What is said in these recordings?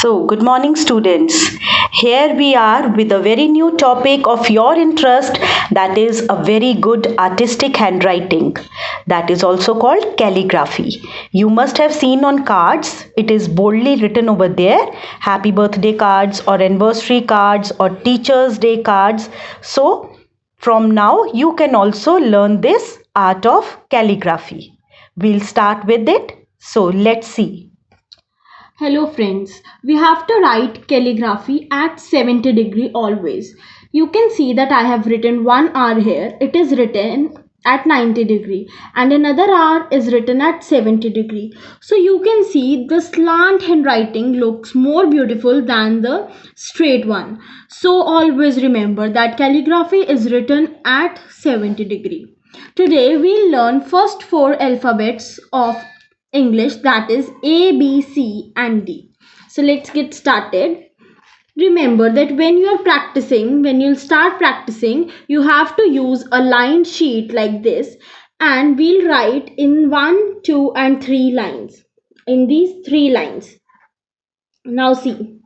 So, good morning, students. Here we are with a very new topic of your interest, that is a very good artistic handwriting, that is also called calligraphy. You must have seen on cards, it is boldly written over there, happy birthday cards or anniversary cards or teachers' day cards. So, from now you can also learn this art of calligraphy. We'll start with it. So, let's see. Hello friends, we have to write calligraphy at 70 degree always. You can see that I have written one R here. It is written at 90 degree and another R is written at 70 degree. So you can see the slant handwriting looks more beautiful than the straight one. So always remember that calligraphy is written at 70 degree. Today we'll learn first four alphabets of English, that is A, B, C, and D. So let's get started. Remember that when you are practicing, when you'll start practicing, you have to use a line sheet like this, and we'll write in 1, 2, and 3 lines. In these 3 lines. Now see.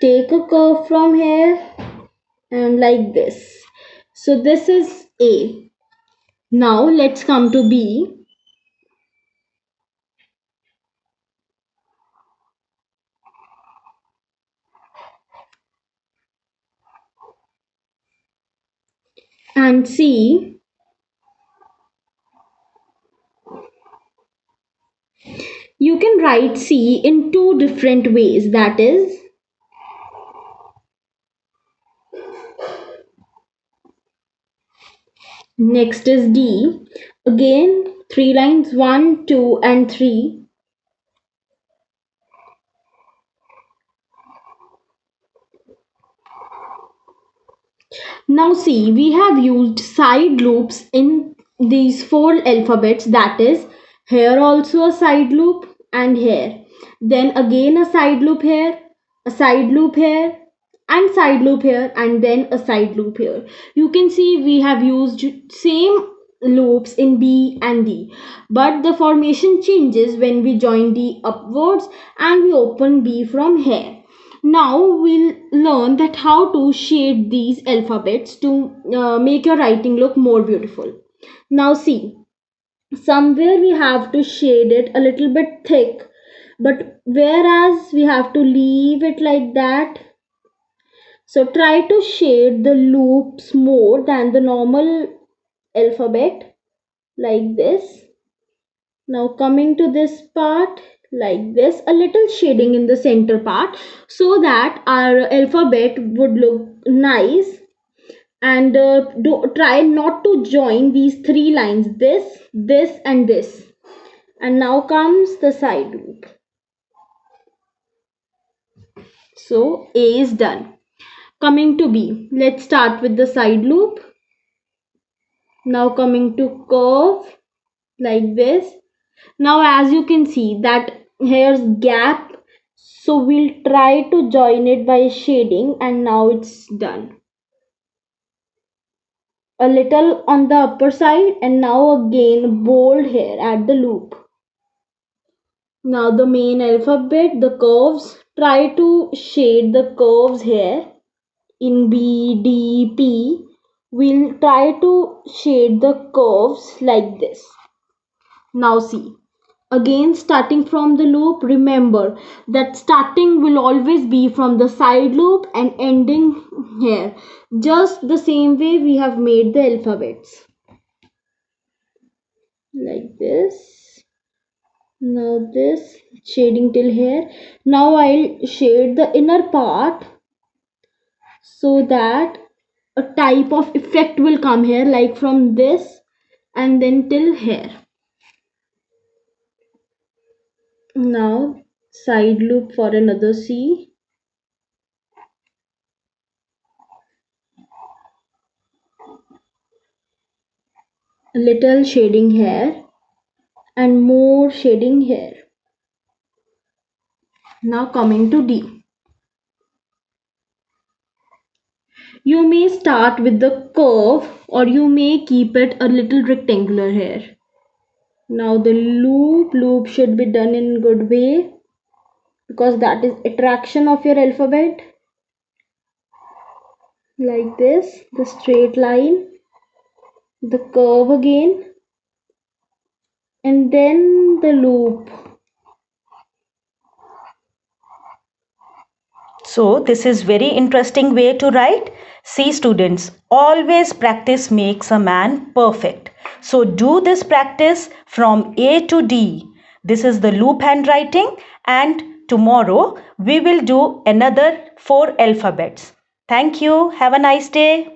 Take a curve from here and like this. So this is A. Now let's come to B. And C. You can write C in two different ways, that is, next is D. Again, 3 lines, 1, 2, and 3. Now see, we have used side loops in these four alphabets, that is, here also a side loop and here. Then again a side loop here, a side loop here, and side loop here, and then a side loop here. You can see we have used same loops in B and D, but the formation changes when we join D upwards and we open B from here. Now we'll learn that how to shade these alphabets to make your writing look more beautiful. Now see, somewhere we have to shade it a little bit thick, but whereas we have to leave it like that. So try to shade the loops more than the normal alphabet like this. Now coming to this part like this, a little shading in the center part so that our alphabet would look nice, and try not to join these three lines, this and this. And now comes the side loop. So A is done. Coming to B, let's start with the side loop. Now coming to curve like this. Now as you can see that here's gap, so we'll try to join it by shading, and now it's done. A little on the upper side, and now again bold here at the loop. Now the main alphabet, the curves, try to shade the curves here in B, D, P. We'll try to shade the curves like this. Now see, again starting from the loop, remember that starting will always be from the side loop and ending here, just the same way we have made the alphabets like this. Now this shading till here. Now I'll shade the inner part so that a type of effect will come here, like from this and then till here. Now side loop for another C. A little shading here and more shading here. Now coming to D. You may start with the curve or you may keep it a little rectangular here. Now the loop should be done in good way because that is attraction of your alphabet. Like this, the straight line, the curve again, and then the loop. So this is very interesting way to write. See students, always practice makes a man perfect. So do this practice from A to D. This is the loop handwriting, and tomorrow we will do another 4 alphabets. Thank you. Have a nice day.